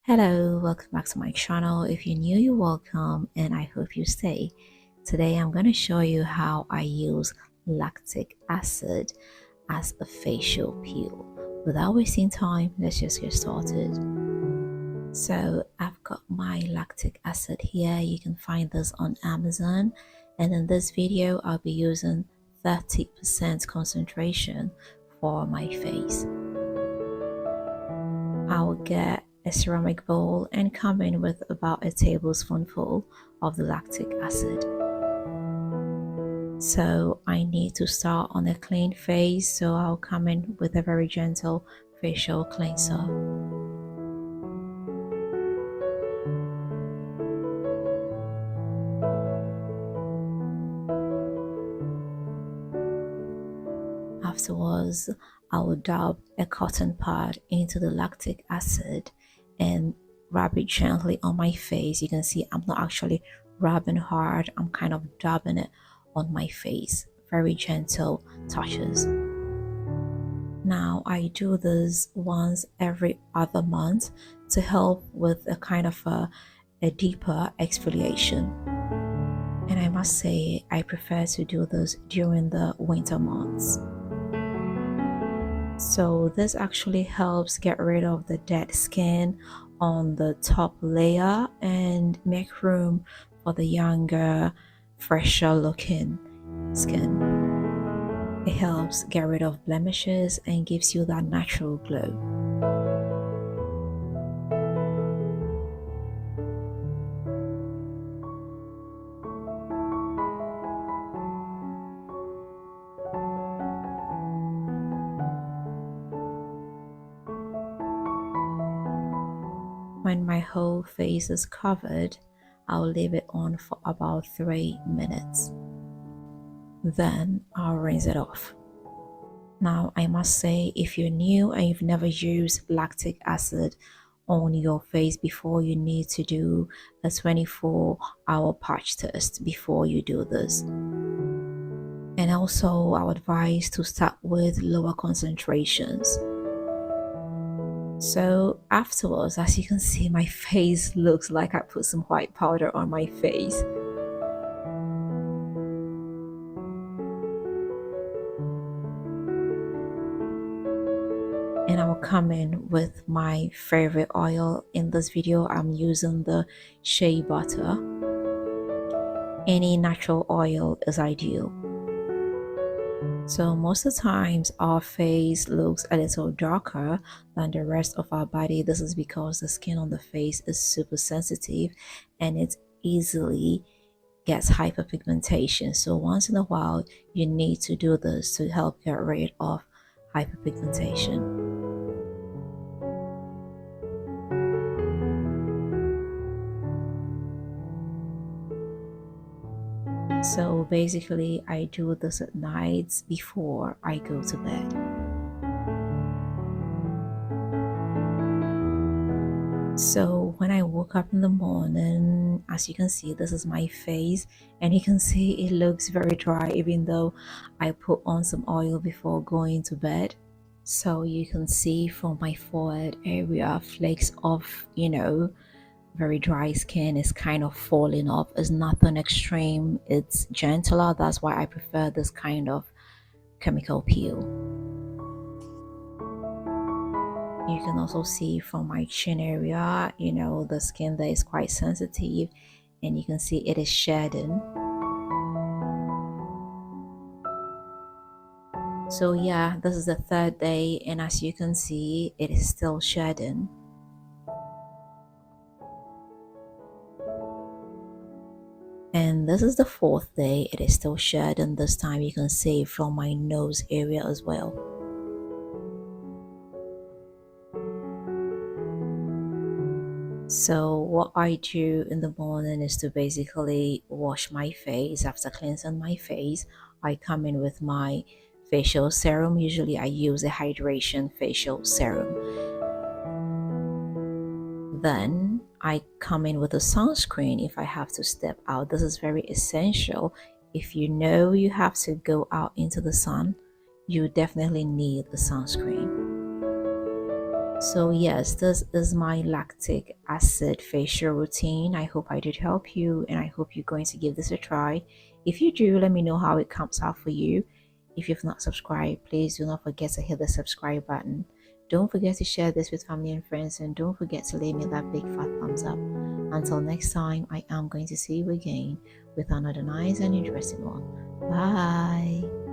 Hello, welcome back to my channel. If you're new, you're welcome and I hope you stay. Today I'm going to show you how I use lactic acid as a facial peel. Without wasting time, let's just get started. So I've got my lactic acid here. You can find this on Amazon, and in this video I'll be using 30% concentration for my face. I'll get a ceramic bowl and come in with about a tablespoonful of the lactic acid. So I need to start on a clean face, so I'll come in with a very gentle facial cleanser. Afterwards, I will dab a cotton pad into the lactic acid and rub it gently on my face. You can see I'm not actually rubbing hard, I'm kind of dabbing it on my face. Very gentle touches. Now I do this once every other month to help with a kind of a deeper exfoliation. And I must say I prefer to do this during the winter months. So this actually helps get rid of the dead skin on the top layer and make room for the younger, fresher looking skin. It helps get rid of blemishes and gives you that natural glow. When my whole face is covered, I'll leave it on for about 3 minutes. Then I'll rinse it off. Now I must say, if you're new and you've never used lactic acid on your face before, you need to do a 24-hour patch test before you do this. And also I would advise to start with lower concentrations. So afterwards, as you can see, my face looks like I put some white powder on my face. And I will come in with my favorite oil. In this video, I'm using the shea butter. Any natural oil is ideal. So most of the times our face looks a little darker than the rest of our body. This is because the skin on the face is super sensitive and it easily gets hyperpigmentation. So once in a while you need to do this to help get rid of hyperpigmentation. So basically I do this at night before I go to bed. So when I woke up in the morning, as you can see, this is my face, and you can see it looks very dry even though I put on some oil before going to bed. So you can see from my forehead area flakes of, very dry skin is kind of falling off. It's nothing extreme, it's gentler. That's why I prefer this kind of chemical peel. You can also see from my chin area, the skin there is quite sensitive, and you can see it is shedding. So yeah, this is the third day, and as you can see, it is still shedding. And this is the fourth day, it is still shedding. This time you can see from my nose area as well. So what I do in the morning is to basically wash my face. After cleansing my face, I come in with my facial serum. Usually I use a hydration facial serum. Then I come in with a sunscreen if I have to step out. This is very essential. If you know you have to go out into the sun, you definitely need the sunscreen. So yes, this is my lactic acid facial routine. I hope I did help you, and I hope you're going to give this a try. If you do, let me know how it comes out for you. If you've not subscribed, please do not forget to hit the subscribe button. Don't forget to share this with family and friends, and don't forget to leave me that big fat thumbs up. Until next time, I am going to see you again with another nice and interesting one. Bye.